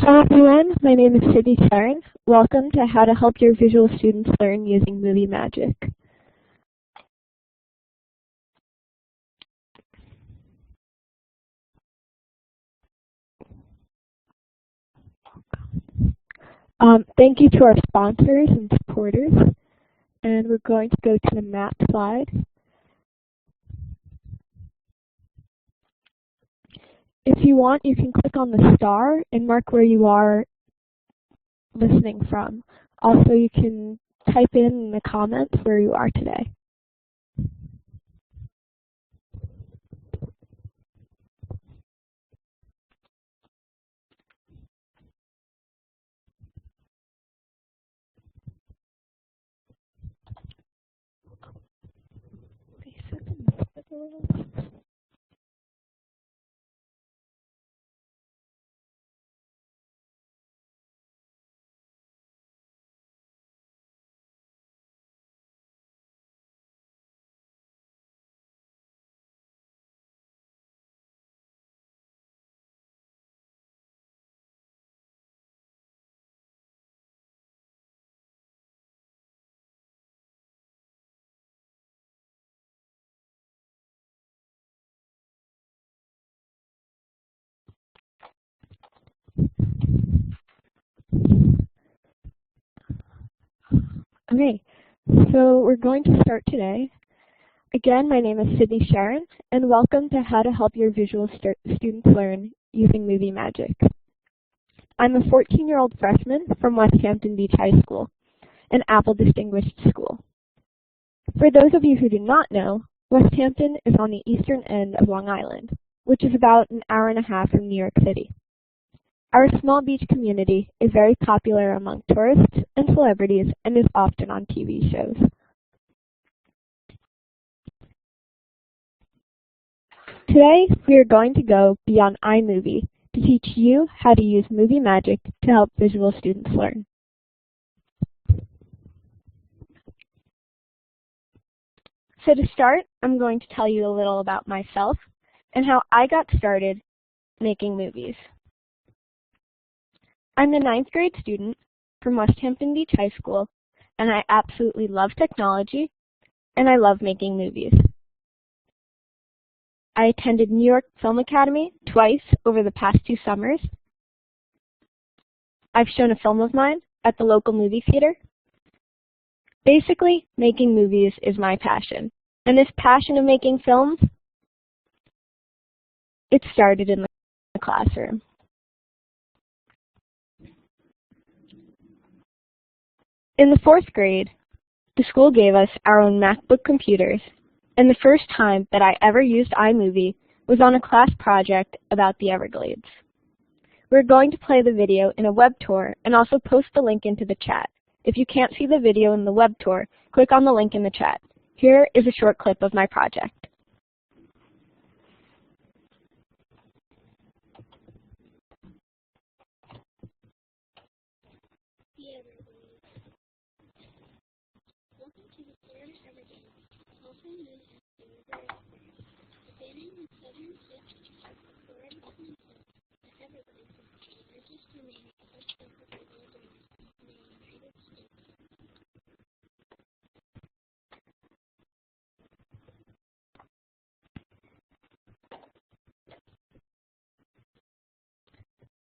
Hi everyone, my name is Sheren. Welcome to How to Help Your Visual Students Learn Using Movie Magic. Thank you to our sponsors and supporters. And we're going to go to the map slide. If you want, you can click on the star and mark where you are listening from. Also, you can type in the comments where you are today. Okay, so we're going to start today. Again, my name is Sheren, and welcome to How to Help Your Visual Students Learn Using Movie Magic. I'm a 14-year-old freshman from West Hampton Beach High School, an Apple Distinguished School. For those of you who do not know, West Hampton is on the eastern end of Long Island, which is about an hour and a half from New York City. Our small beach community is very popular among tourists and celebrities and is often on TV shows. Today, we are going to go beyond iMovie to teach you how to use Movie Magic to help visual students learn. So to start, I'm going to tell you a little about myself and how I got started making movies. I'm a 9th grade student from West Hampton Beach High School, and I absolutely love technology, and I love making movies. I attended New York Film Academy twice over the past 2 summers. I've shown a film of mine at the local movie theater. Basically, making movies is my passion, and this passion of making films, it started in the classroom. In the 4th grade, the school gave us our own MacBook computers, and the first time that I ever used iMovie was on a class project about the Everglades. We're going to play the video in a web tour and also post the link into the chat. If you can't see the video in the web tour, click on the link in the chat. Here is a short clip of my project.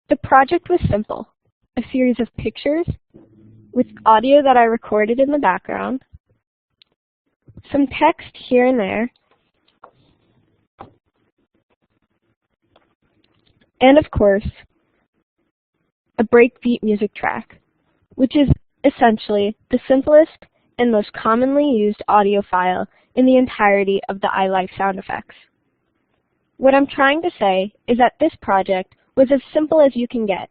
The project was simple, a series of pictures with audio that I recorded in the background, some text here and there, and of course, a breakbeat music track, which is essentially the simplest and most commonly used audio file in the entirety of the iLife sound effects. What I'm trying to say is that this project was as simple as you can get,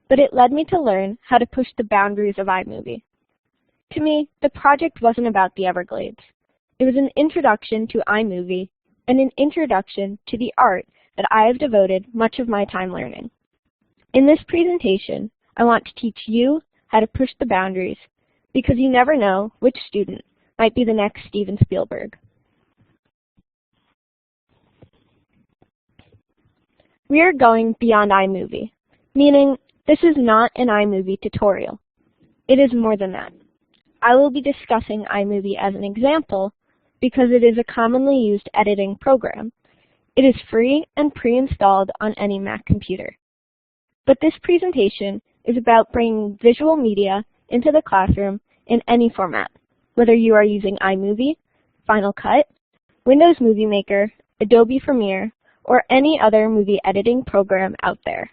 but it led me to learn how to push the boundaries of iMovie. To me, the project wasn't about the Everglades. It was an introduction to iMovie and an introduction to the art that I have devoted much of my time learning. In this presentation, I want to teach you how to push the boundaries because you never know which student might be the next Steven Spielberg. We are going beyond iMovie, meaning This is not an iMovie tutorial. It is more than that. I will be discussing iMovie as an example because it is a commonly used editing program. It is free and pre-installed on any Mac computer. But this presentation is about bringing visual media into the classroom in any format, whether you are using iMovie, Final Cut, Windows Movie Maker, Adobe Premiere, or any other movie editing program out there.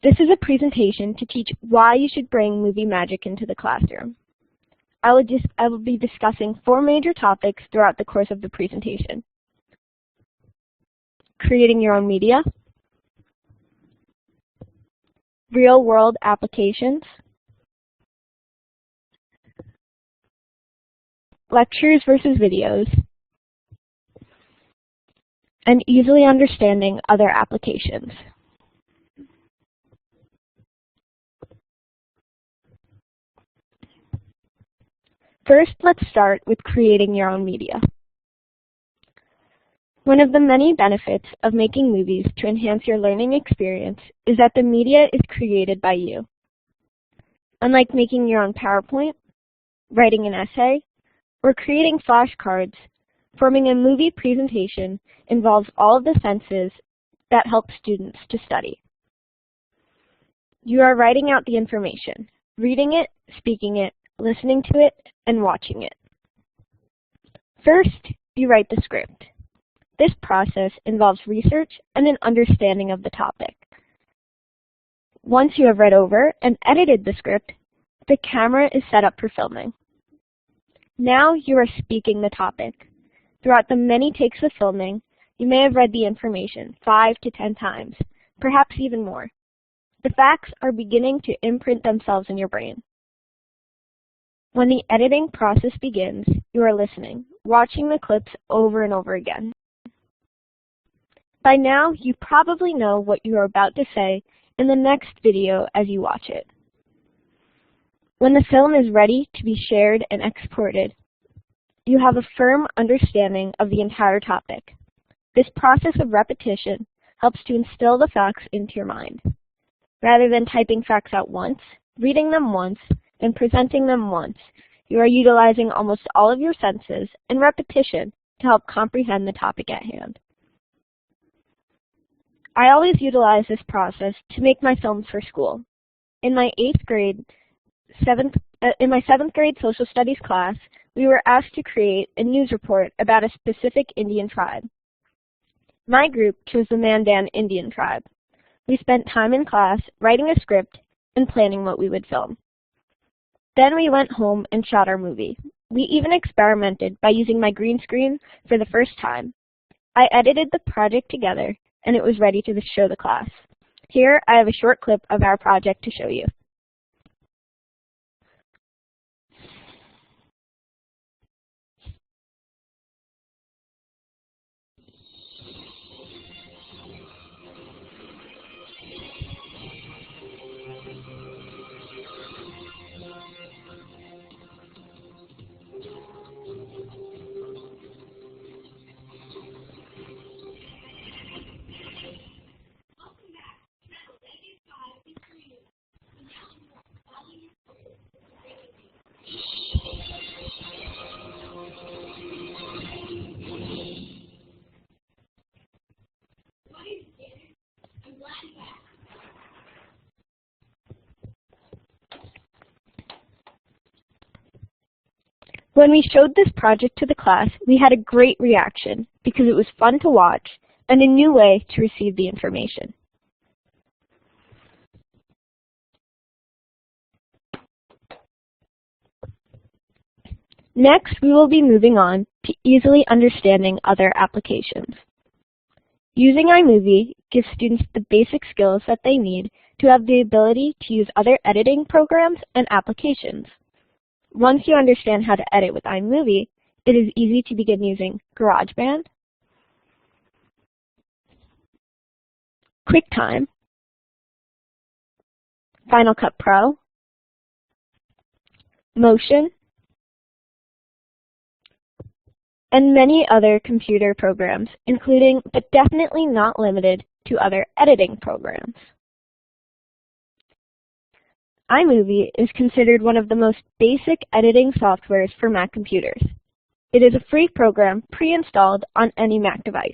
This is a presentation to teach why you should bring movie magic into the classroom. I will be discussing 4 major topics throughout the course of the presentation. Creating your own media, real-world applications, lectures versus videos, and easily understanding other applications. First, let's start with creating your own media. One of the many benefits of making movies to enhance your learning experience is that the media is created by you. Unlike making your own PowerPoint, writing an essay, or creating flashcards, forming a movie presentation involves all of the senses that help students to study. You are writing out the information, reading it, speaking it, listening to it, and watching it. First, you write the script. This process involves research and an understanding of the topic. Once you have read over and edited the script, the camera is set up for filming. Now you are speaking the topic. Throughout the many takes of filming, you may have read the information 5 to 10 times, perhaps even more. The facts are beginning to imprint themselves in your brain. When the editing process begins, you are listening, watching the clips over and over again. By now, you probably know what you are about to say in the next video as you watch it. When the film is ready to be shared and exported, you have a firm understanding of the entire topic. This process of repetition helps to instill the facts into your mind. Rather than typing facts out once, reading them once, and presenting them once, you are utilizing almost all of your senses and repetition to help comprehend the topic at hand. I always utilize this process to make my films for school. In my 7th grade social studies class, we were asked to create a news report about a specific Indian tribe. My group chose the Mandan Indian tribe. We spent time in class writing a script and planning what we would film. Then we went home and shot our movie. We even experimented by using my green screen for the first time. I edited the project together, and it was ready to show the class. Here, I have a short clip of our project to show you. When we showed this project to the class, we had a great reaction because it was fun to watch and a new way to receive the information. Next, we will be moving on to easily understanding other applications. Using iMovie gives students the basic skills that they need to have the ability to use other editing programs and applications. Once you understand how to edit with iMovie, it is easy to begin using Garageband, QuickTime, Final Cut Pro, Motion, and many other computer programs, including but definitely not limited to other editing programs. iMovie is considered one of the most basic editing softwares for Mac computers. It is a free program pre-installed on any Mac device.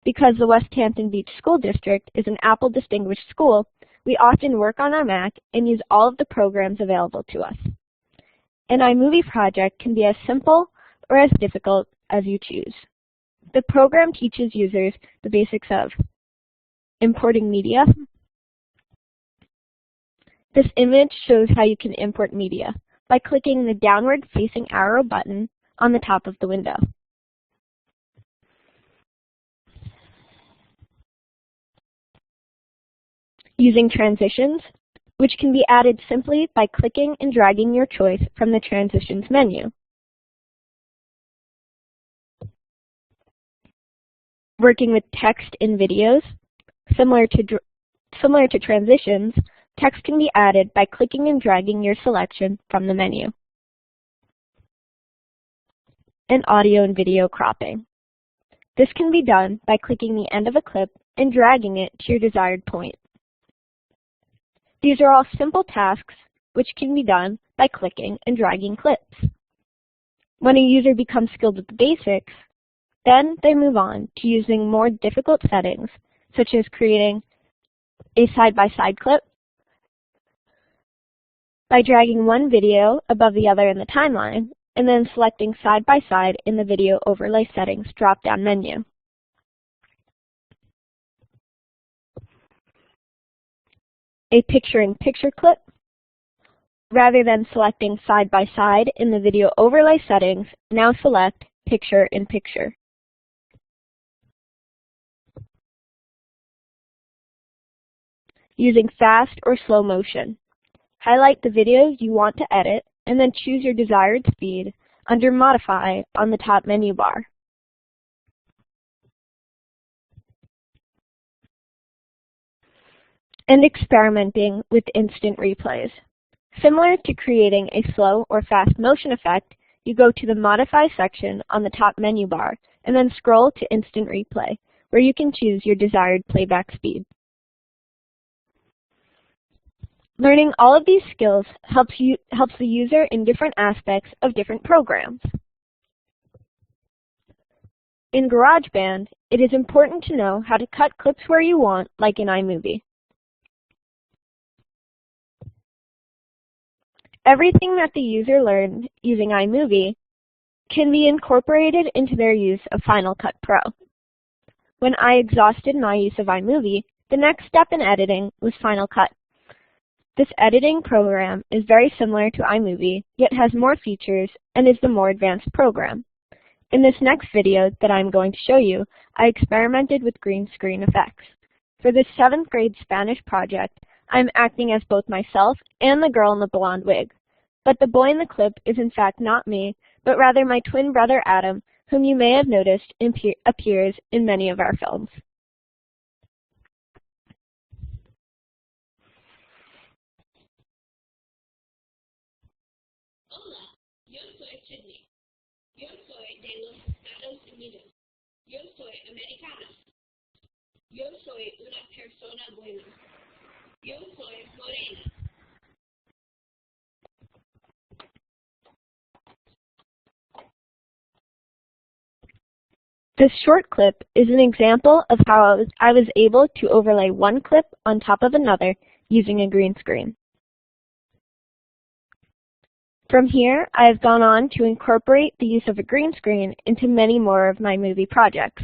Because the West Hampton Beach School District is an Apple Distinguished School, we often work on our Mac and use all of the programs available to us. An iMovie project can be as simple or as difficult as you choose. The program teaches users the basics of importing media. This image shows how you can import media by clicking the downward-facing arrow button on the top of the window. Using transitions, which can be added simply by clicking and dragging your choice from the Transitions menu. Working with text in videos, similar to transitions, text can be added by clicking and dragging your selection from the menu. And audio and video cropping. This can be done by clicking the end of a clip and dragging it to your desired point. These are all simple tasks which can be done by clicking and dragging clips. When a user becomes skilled with the basics, then they move on to using more difficult settings, such as creating a side-by-side clip by dragging one video above the other in the timeline, and then selecting side-by-side in the video overlay settings drop-down menu. A picture-in-picture clip. Rather than selecting side-by-side in the video overlay settings, now select picture-in-picture. Using fast or slow motion. Highlight the videos you want to edit and then choose your desired speed under Modify on the top menu bar. And experimenting with instant replays. Similar to creating a slow or fast motion effect, you go to the Modify section on the top menu bar and then scroll to Instant Replay, where you can choose your desired playback speed. Learning all of these skills helps the user in different aspects of different programs. In Garageband, it is important to know how to cut clips where you want, like in iMovie. Everything that the user learned using iMovie can be incorporated into their use of Final Cut Pro. When I exhausted my use of iMovie, the next step in editing was Final Cut. This editing program is very similar to iMovie, yet has more features and is the more advanced program. In this next video that I'm going to show you, I experimented with green screen effects. For this 7th grade Spanish project, I'm acting as both myself and the girl in the blonde wig. But the boy in the clip is in fact not me, but rather my twin brother Adam, whom you may have noticed appears in many of our films. Hola, yo soy Sydney. Yo soy de los Estados Unidos. Yo soy americana. Yo soy una persona buena. Yo soy morena. This short clip is an example of how I was able to overlay one clip on top of another using a green screen. From here, I have gone on to incorporate the use of a green screen into many more of my movie projects.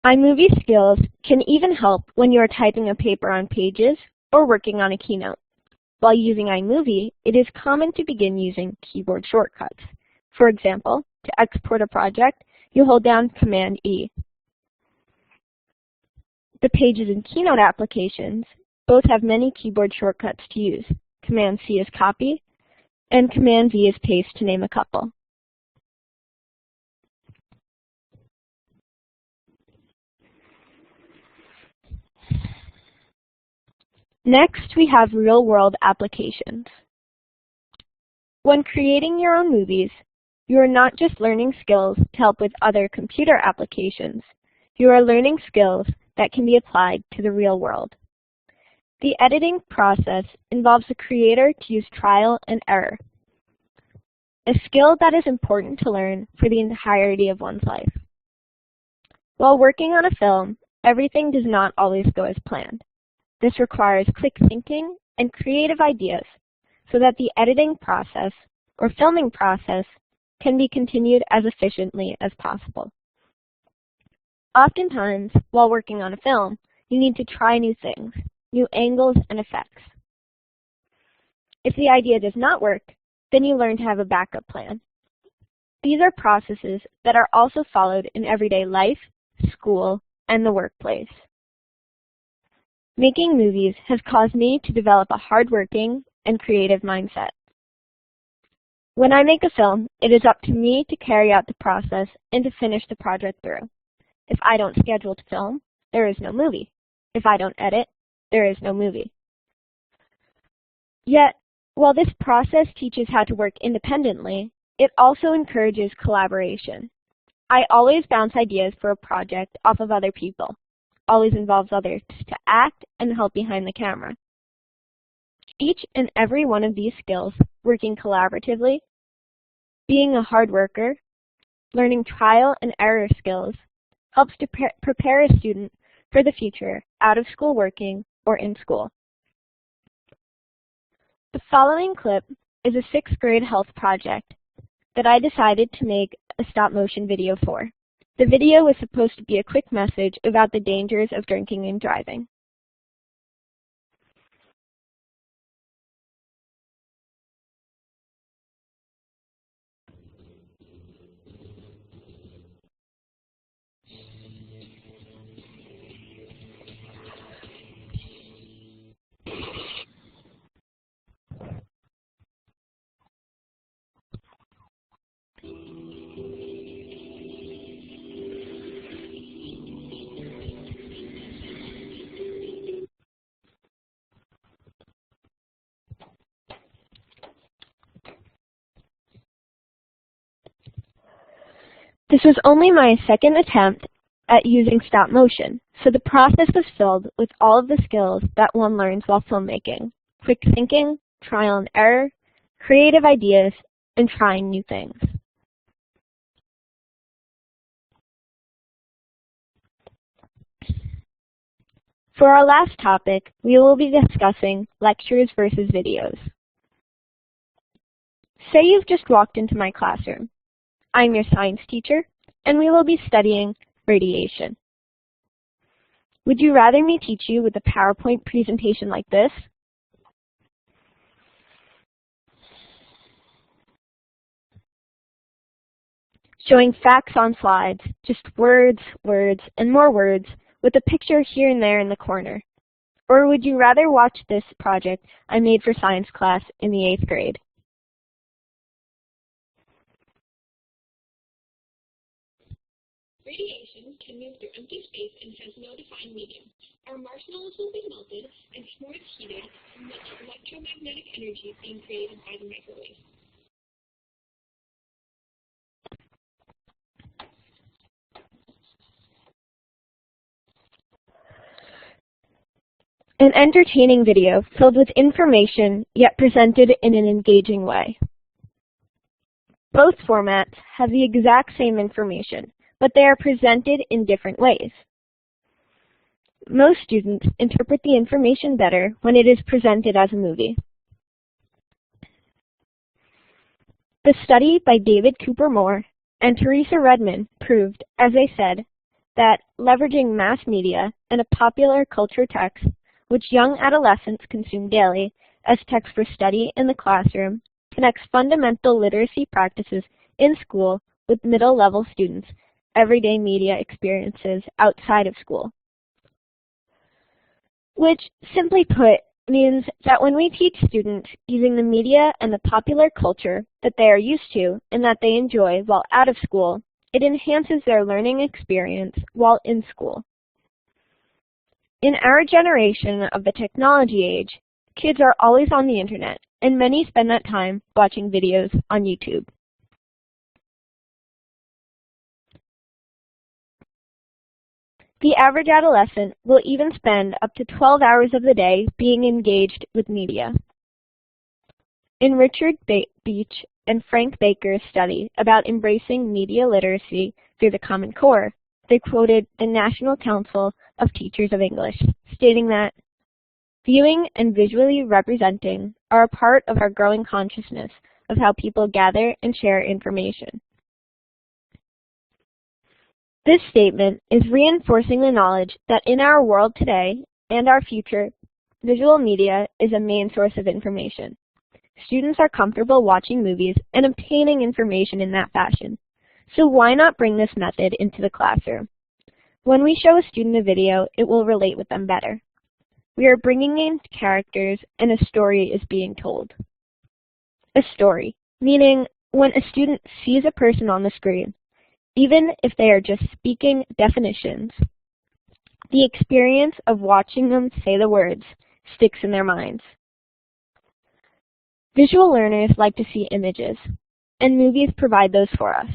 iMovie skills can even help when you are typing a paper on Pages or working on a keynote. While using iMovie, it is common to begin using keyboard shortcuts. For example, to export a project, you hold down Command-E. The Pages and Keynote applications both have many keyboard shortcuts to use. Command-C is copy, and Command-V is paste, to name a couple. Next, we have real-world applications. When creating your own movies, You are not just learning skills to help with other computer applications. You are learning skills that can be applied to the real world. The editing process involves the creator to use trial and error, a skill that is important to learn for the entirety of one's life. While working on a film, everything does not always go as planned. This requires quick thinking and creative ideas so that the editing process or filming process can be continued as efficiently as possible. Oftentimes, while working on a film, you need to try new things, new angles and effects. If the idea does not work, then you learn to have a backup plan. These are processes that are also followed in everyday life, school, and the workplace. Making movies has caused me to develop a hardworking and creative mindset. When I make a film, it is up to me to carry out the process and to finish the project through. If I don't schedule to film, there is no movie. If I don't edit, there is no movie. Yet, while this process teaches how to work independently, it also encourages collaboration. I always bounce ideas for a project off of other people. Always involves others to act and help behind the camera. Each and every one of these skills, working collaboratively, being a hard worker, learning trial and error skills, helps to prepare a student for the future out of school working or in school. The following clip is a 6th grade health project that I decided to make a stop-motion video for. The video was supposed to be a quick message about the dangers of drinking and driving. This was only my 2nd attempt at using stop motion, so the process was filled with all of the skills that one learns while filmmaking: quick thinking, trial and error, creative ideas, and trying new things. For our last topic, we will be discussing lectures versus videos. Say you've just walked into my classroom. I'm your science teacher, and we will be studying radiation. Would you rather me teach you with a PowerPoint presentation like this? Showing facts on slides, just words, words, and more words, with a picture here and there in the corner? Or would you rather watch this project I made for science class in the 8th grade? Radiation can move through empty space and has no defined medium. Our marshmallows will be melted and s'mores heated from the electromagnetic energy being created by the microwave. An entertaining video filled with information yet presented in an engaging way. Both formats have the exact same information, but they are presented in different ways. Most students interpret the information better when it is presented as a movie. The study by David Cooper Moore and Teresa Redmond proved, as I said, that leveraging mass media and a popular culture text, which young adolescents consume daily as text for study in the classroom, connects fundamental literacy practices in school with middle-level students' everyday media experiences outside of school. Which, simply put, means that when we teach students using the media and the popular culture that they are used to and that they enjoy while out of school, it enhances their learning experience while in school. In our generation of the technology age, kids are always on the internet, and many spend that time watching videos on YouTube. The average adolescent will even spend up to 12 hours of the day being engaged with media. In Richard Beach and Frank Baker's study about embracing media literacy through the Common Core, they quoted the National Council of Teachers of English, stating that viewing and visually representing are a part of our growing consciousness of how people gather and share information. This statement is reinforcing the knowledge that in our world today and our future, visual media is a main source of information. Students are comfortable watching movies and obtaining information in that fashion. So why not bring this method into the classroom? When we show a student a video, it will relate with them better. We are bringing in characters and a story is being told. A story, meaning when a student sees a person on the screen, even if they are just speaking definitions, the experience of watching them say the words sticks in their minds. Visual learners like to see images, and movies provide those for us.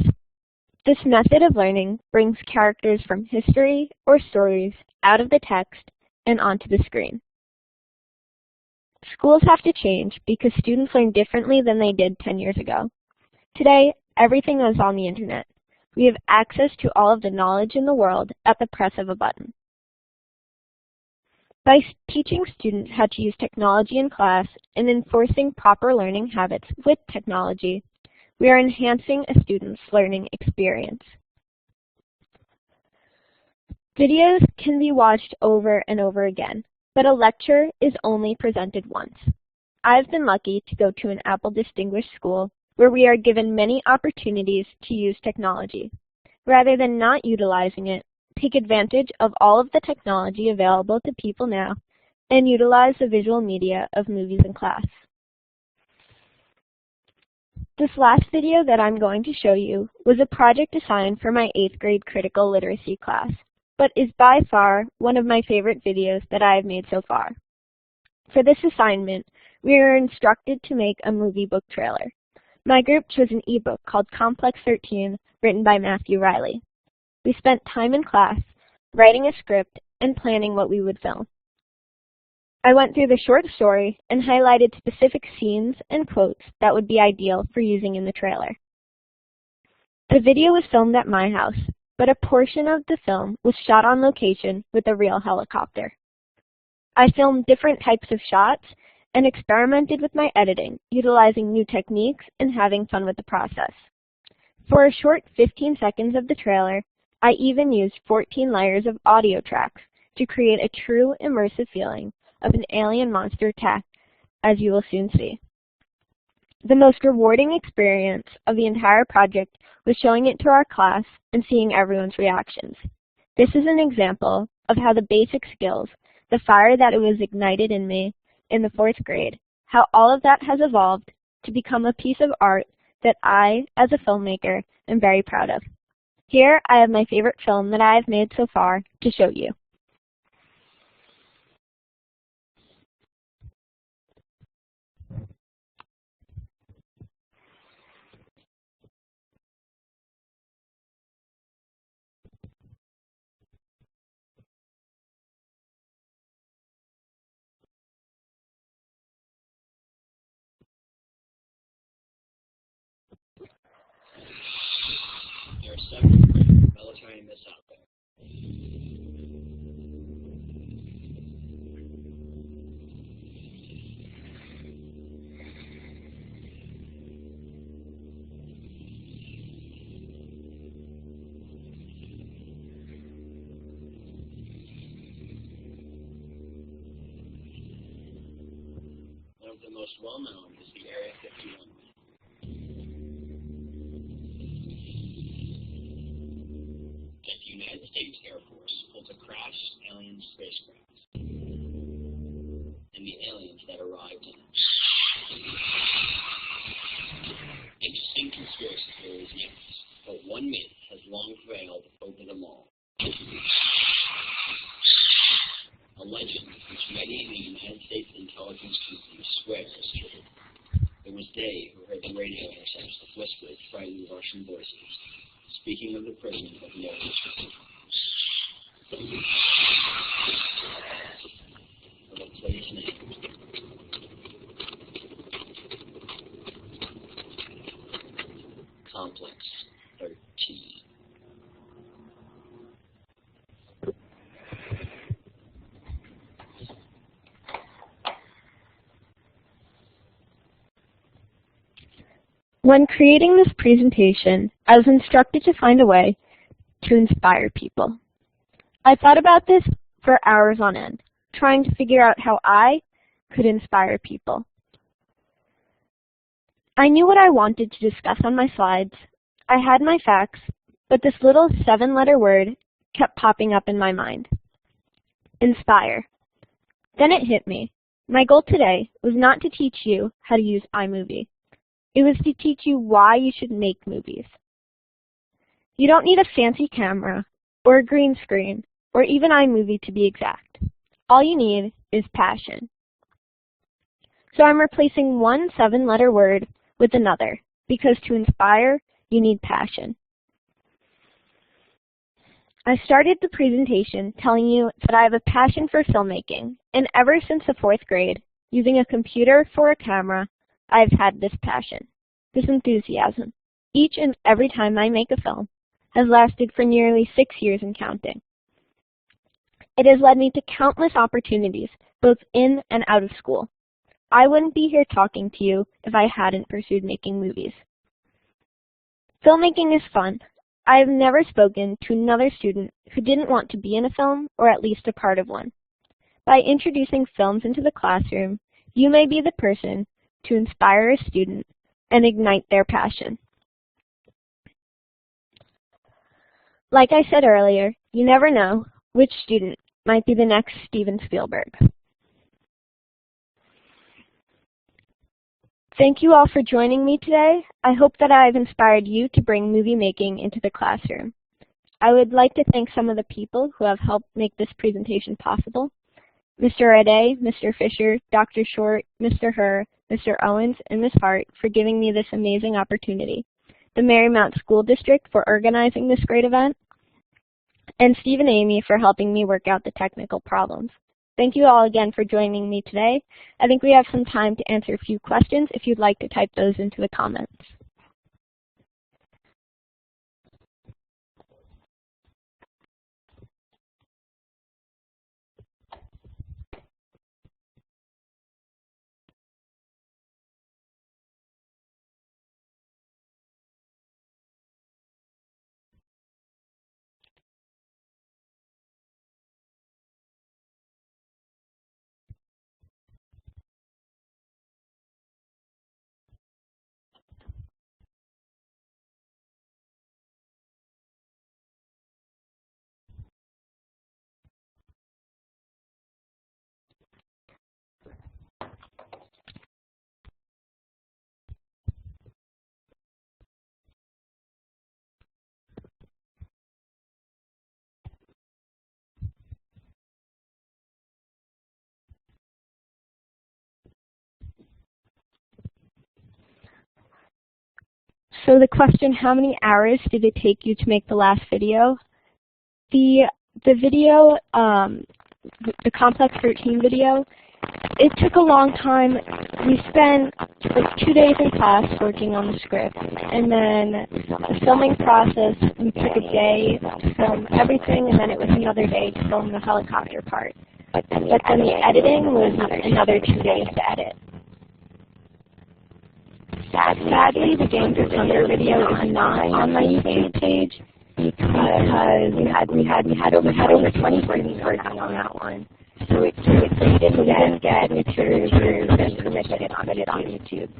This method of learning brings characters from history or stories out of the text and onto the screen. Schools have to change because students learn differently than they did 10 years ago. Today, everything is on the internet. We have access to all of the knowledge in the world at the press of a button. By teaching students how to use technology in class and enforcing proper learning habits with technology, we are enhancing a student's learning experience. Videos can be watched over and over again, but a lecture is only presented once. I've been lucky to go to an Apple Distinguished School where we are given many opportunities to use technology. Rather than not utilizing it, take advantage of all of the technology available to people now and utilize the visual media of movies in class. This last video that I'm going to show you was a project assigned for my 8th grade critical literacy class, but is by far one of my favorite videos that I have made so far. For this assignment, we were instructed to make a movie book trailer. My group chose an ebook called Complex 13, written by Matthew Riley. We spent time in class, writing a script, and planning what we would film. I went through the short story and highlighted specific scenes and quotes that would be ideal for using in the trailer. The video was filmed at my house, but a portion of the film was shot on location with a real helicopter. I filmed different types of shots and experimented with my editing, utilizing new techniques and having fun with the process. For a short 15 seconds of the trailer, I even used 14 layers of audio tracks to create a true immersive feeling of an alien monster attack, as you will soon see. The most rewarding experience of the entire project was showing it to our class and seeing everyone's reactions. This is an example of how the basic skills, the fire that was ignited in me in the 4th grade, how all of that has evolved to become a piece of art that I, as a filmmaker, am very proud of. Here I have my favorite film that I have made so far to show you. There are several great military myths out there. One of the most well-known is the Area 51 myth. That the United States Air Force holds a crashed alien spacecraft and the aliens that arrived in it. Interesting conspiracy theories, yes, but one myth has long prevailed over them all. A legend which many in the United States intelligence community swear is true. It was they who heard the radio intercepts of whispered, frightened Russian voices, speaking of the president of the United States. Complex 13. When creating this presentation, I was instructed to find a way to inspire people. I thought about this for hours on end, trying to figure out how I could inspire people. I knew what I wanted to discuss on my slides. I had my facts, but this little 7-letter word kept popping up in my mind. Inspire. Then it hit me. My goal today was not to teach you how to use iMovie. It was to teach you why you should make movies. You don't need a fancy camera, or a green screen, or even iMovie to be exact. All you need is passion. So I'm replacing one 7-letter word with another, because to inspire, you need passion. I started the presentation telling you that I have a passion for filmmaking, and ever since the 4th grade, using a computer for a camera, I've had this passion, this enthusiasm. Each and every time I make a film has lasted for nearly 6 years and counting. It has led me to countless opportunities, both in and out of school. I wouldn't be here talking to you if I hadn't pursued making movies. Filmmaking is fun. I have never spoken to another student who didn't want to be in a film or at least a part of one. By introducing films into the classroom, you may be the person to inspire a student and ignite their passion. Like I said earlier, you never know which student might be the next Steven Spielberg. Thank you all for joining me today. I hope that I've inspired you to bring movie making into the classroom. I would like to thank some of the people who have helped make this presentation possible. Mr. Ade, Mr. Fisher, Dr. Short, Mr. Herr, Mr. Owens, and Ms. Hart for giving me this amazing opportunity. The Marymount School District for organizing this great event, and Steve and Amy for helping me work out the technical problems. Thank you all again for joining me today. I think we have some time to answer a few questions if you'd like to type those into the comments. So the question, how many hours did it take you to make the last video? The video, the Complex 13 video, it took a long time. We spent like 2 days in class working on the script, and then the filming process, we took a day to film everything, and then it was another day to film the helicopter part. But then the editing was another 2 days to edit. Sadly, the Games of Thunder video is not on my YouTube page because we had over 20 students working on that one. So it didn't get materials permission to put it on YouTube.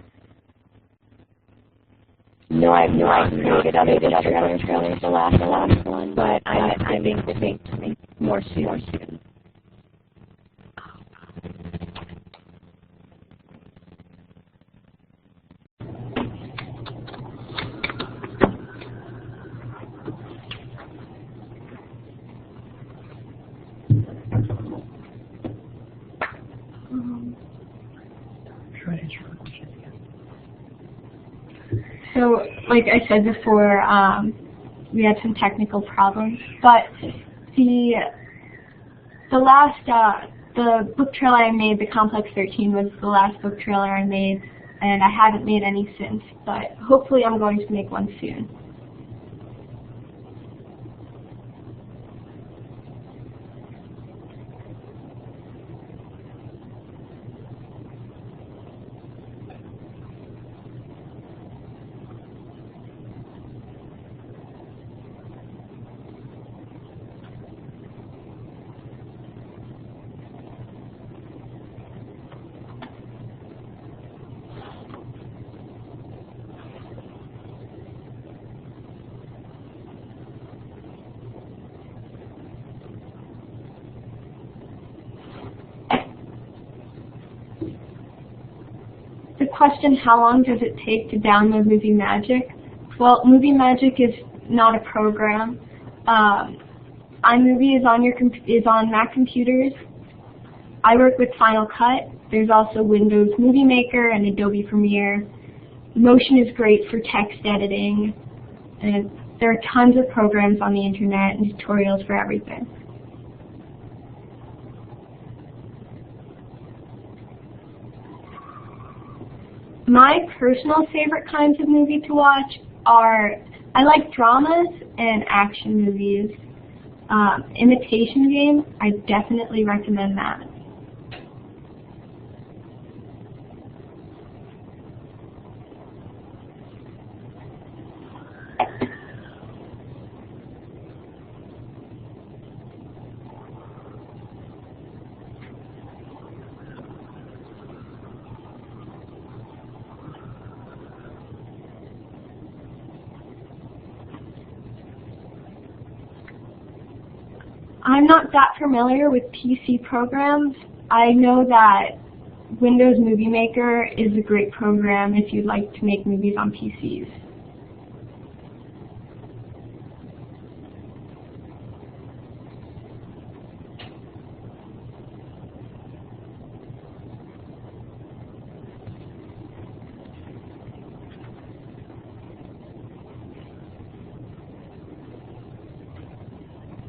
No, I've created other trailers the last one, but I think to make more soon. So, like I said before, we had some technical problems, but the The book trailer I made, The Complex 13, was the last book trailer I made, and I haven't made any since, but hopefully I'm going to make one soon. The question, how long does it take to download Movie Magic? Well, Movie Magic is not a program. iMovie is on Mac computers. I work with Final Cut. There's also Windows Movie Maker and Adobe Premiere. Motion is great for text editing. And there are tons of programs on the internet and tutorials for everything. My personal favorite kinds of movie to watch are, I like dramas and action movies. Imitation Game, I definitely recommend that. I'm not that familiar with PC programs. I know that Windows Movie Maker is a great program if you'd like to make movies on PCs.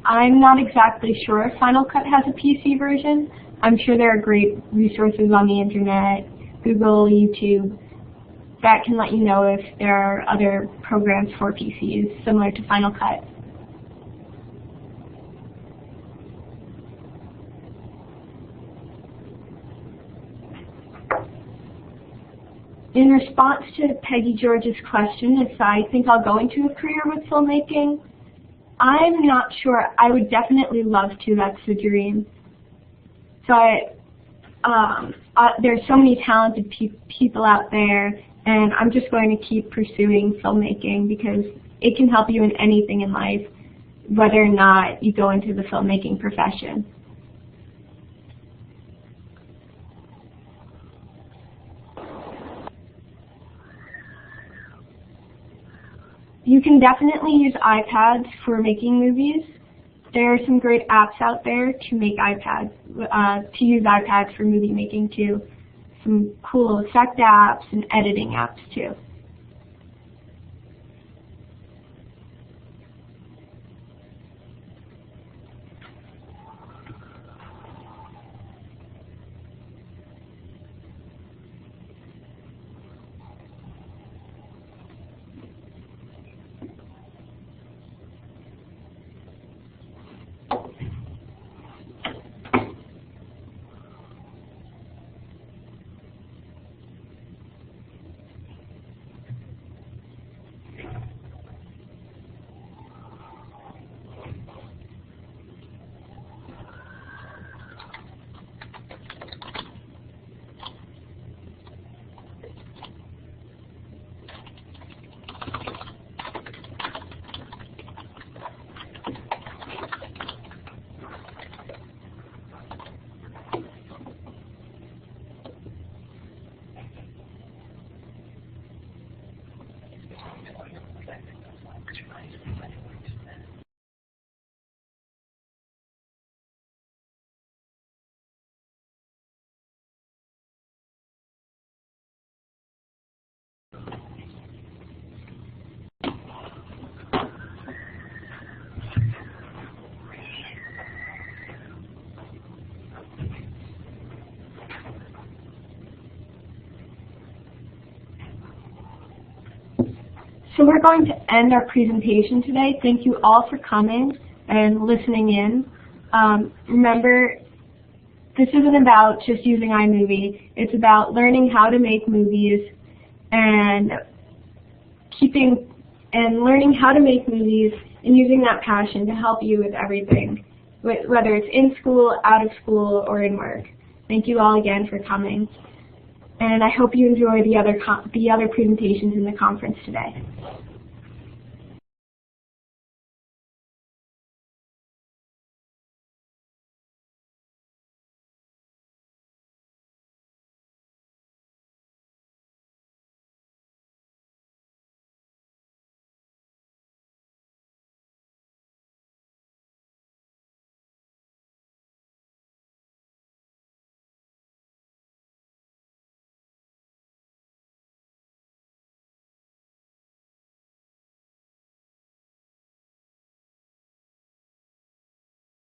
I'm not exactly sure if Final Cut has a PC version. I'm sure there are great resources on the internet, Google, YouTube, that can let you know if there are other programs for PCs similar to Final Cut. In response to Peggy George's question, if I think I'll go into a career with filmmaking, I'm not sure. I would definitely love to. That's the dream. So there's so many talented people out there, and I'm just going to keep pursuing filmmaking because it can help you in anything in life, whether or not you go into the filmmaking profession. You can definitely use iPads for making movies. There are some great apps out there to make to use iPads for movie making too. Some cool effect apps and editing apps too. So we're going to end our presentation today. Thank you all for coming and listening in. Remember, this isn't about just using iMovie. It's about learning how to make movies and learning how to make movies and using that passion to help you with everything, whether it's in school, out of school, or in work. Thank you all again for coming, and I hope you enjoy the other presentations in the conference today.